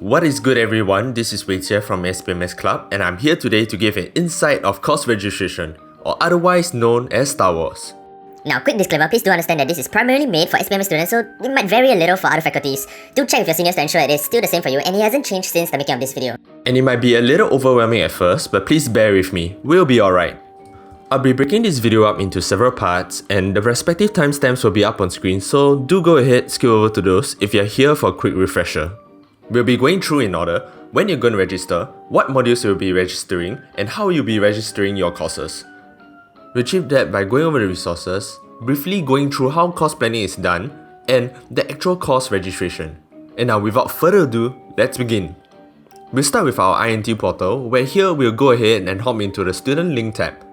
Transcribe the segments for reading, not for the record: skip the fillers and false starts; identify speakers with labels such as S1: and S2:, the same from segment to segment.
S1: What is good everyone, this is Wei Jie from SPMS Club and I'm here today to give an insight of course registration, or otherwise known as STAR Wars.
S2: Now, quick disclaimer, please do understand that this is primarily made for SPMS students, so it might vary a little for other faculties. Do check with your seniors to ensure it is still the same for you and it hasn't changed since the making of this video.
S1: And it might be a little overwhelming at first, but please bear with me, we'll be alright. I'll be breaking this video up into several parts and the respective timestamps will be up on screen, so do go ahead, scroll over to those if you're here for a quick refresher. We'll be going through in order when you're going to register, what modules you'll be registering, and how you'll be registering your courses. We'll achieve that by going over the resources, briefly going through how course planning is done, and the actual course registration. And now without further ado, let's begin. We'll start with our iNTU portal, where here we'll go ahead and hop into the Student Link tab.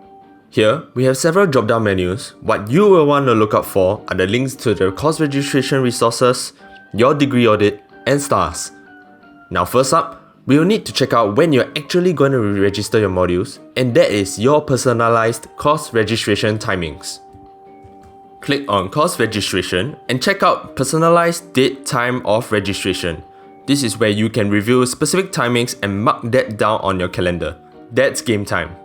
S1: Here, we have several drop-down menus. What you will want to look out for are the links to the course registration resources, your degree audit, and stars. Now first up, we will need to check out when you're actually going to register your modules, and that is your personalized course registration timings. Click on course registration and check out personalized date time of registration. This is where you can review specific timings and mark that down on your calendar. That's game time.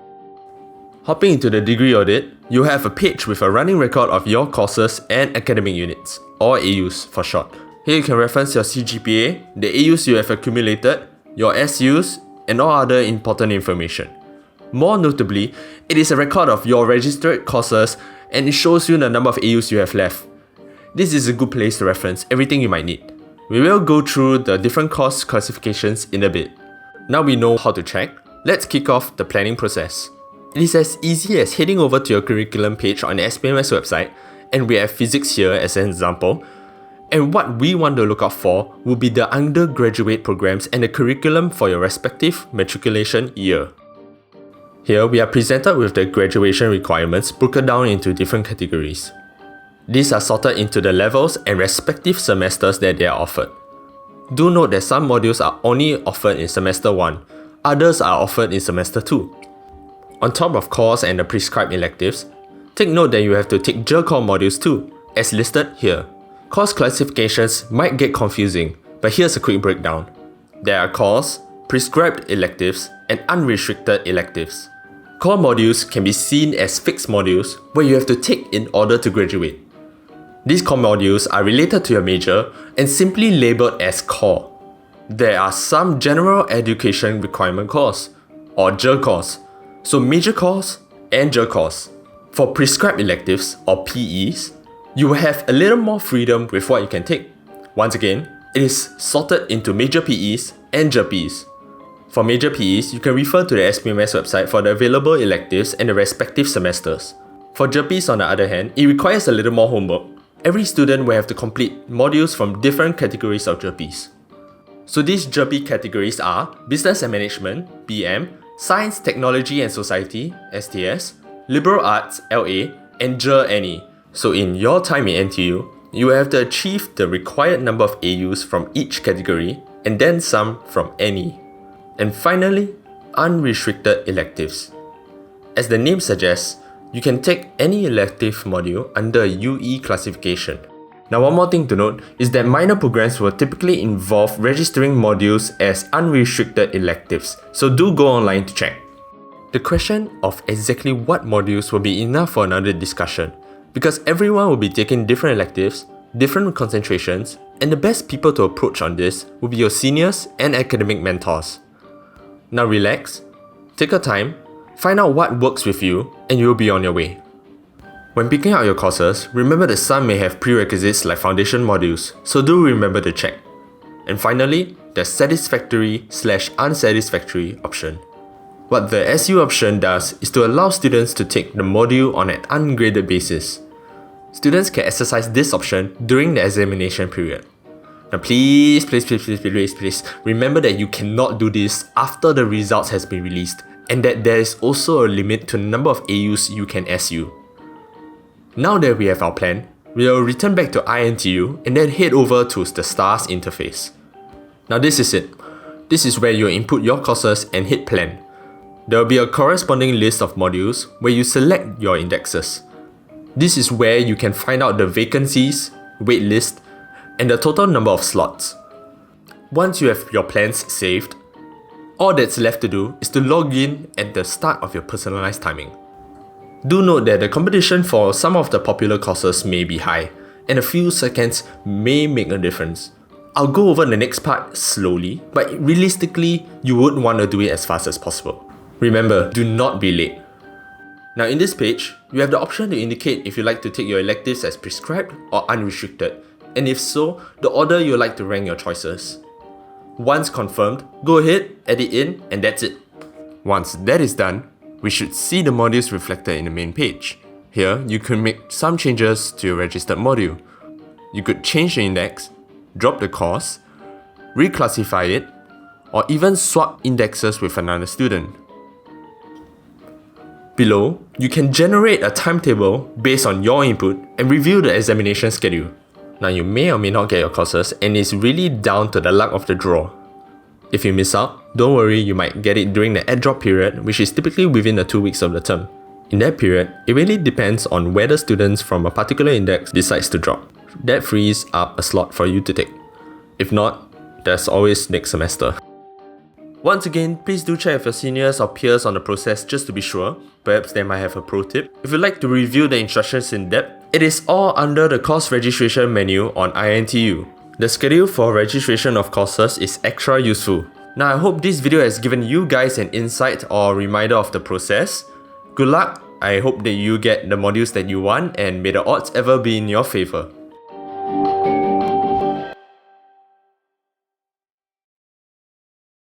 S1: Hopping into the degree audit, you have a page with a running record of your courses and academic units, or AUs for short. Here you can reference your CGPA, the AUs you have accumulated, your SUs, and all other important information. More notably, it is a record of your registered courses and it shows you the number of AUs you have left. This is a good place to reference everything you might need. We will go through the different course classifications in a bit. Now we know how to check, let's kick off the planning process. It is as easy as heading over to your curriculum page on the SPMS website, and we have physics here as an example. And what we want to look out for will be the undergraduate programs and the curriculum for your respective matriculation year. Here we are presented with the graduation requirements broken down into different categories. These are sorted into the levels and respective semesters that they are offered. Do note that some modules are only offered in semester 1, others are offered in semester 2. On top of course and the prescribed electives, take note that you have to take core modules too, as listed here. Course classifications might get confusing, but here's a quick breakdown. There are course, prescribed electives, and unrestricted electives. Core modules can be seen as fixed modules where you have to take in order to graduate. These core modules are related to your major and simply labeled as core. There are some general education requirement course, or course, so major course and course. For prescribed electives, or PEs, you will have a little more freedom with what you can take. Once again, it is sorted into major PEs and JPs. For major PEs, you can refer to the SPMS website for the available electives and the respective semesters. For JPs on the other hand, it requires a little more homework. Every student will have to complete modules from different categories of JPs. So these JP categories are Business and Management, BM, Science, Technology and Society, STS, Liberal Arts, LA, and NE. So in your time in NTU, you will have to achieve the required number of AUs from each category and then some from any. And finally, unrestricted electives. As the name suggests, you can take any elective module under a UE classification. Now one more thing to note is that minor programs will typically involve registering modules as unrestricted electives, so do go online to check. The question of exactly what modules will be enough for another discussion, because everyone will be taking different electives, different concentrations, and the best people to approach on this will be your seniors and academic mentors. Now relax, take your time, find out what works with you, and you'll be on your way. When picking out your courses, remember that some may have prerequisites like foundation modules, so do remember to check. And finally, the satisfactory/unsatisfactory option. What the SU option does is to allow students to take the module on an ungraded basis. Students can exercise this option during the examination period. Now please, remember that you cannot do this after the results has been released, and that there is also a limit to the number of AUs you can SU. Now that we have our plan, we will return back to iNTU and then head over to the STARS interface. Now this is it. This is where you input your courses and hit plan. There will be a corresponding list of modules where you select your indexes. This is where you can find out the vacancies, waitlist, and the total number of slots. Once you have your plans saved, all that's left to do is to log in at the start of your personalized timing. Do note that the competition for some of the popular courses may be high, and a few seconds may make a difference. I'll go over the next part slowly, but realistically, you would want to do it as fast as possible. Remember, do not be late. Now in this page, you have the option to indicate if you like to take your electives as prescribed or unrestricted, and if so, the order you like to rank your choices. Once confirmed, go ahead, edit in, and that's it. Once that is done, we should see the modules reflected in the main page. Here, you could make some changes to your registered module. You could change the index, drop the course, reclassify it, or even swap indexes with another student. Below, you can generate a timetable based on your input and review the examination schedule. Now you may or may not get your courses, and it's really down to the luck of the draw. If you miss out, don't worry, you might get it during the add drop period, which is typically within the 2 weeks of the term. In that period, it really depends on whether students from a particular index decides to drop. That frees up a slot for you to take. If not, there's always next semester. Once again, please do check with your seniors or peers on the process just to be sure. Perhaps they might have a pro tip. If you'd like to review the instructions in depth, it is all under the course registration menu on iNTU. The schedule for registration of courses is extra useful. Now I hope this video has given you guys an insight or reminder of the process. Good luck, I hope that you get the modules that you want, and may the odds ever be in your favor.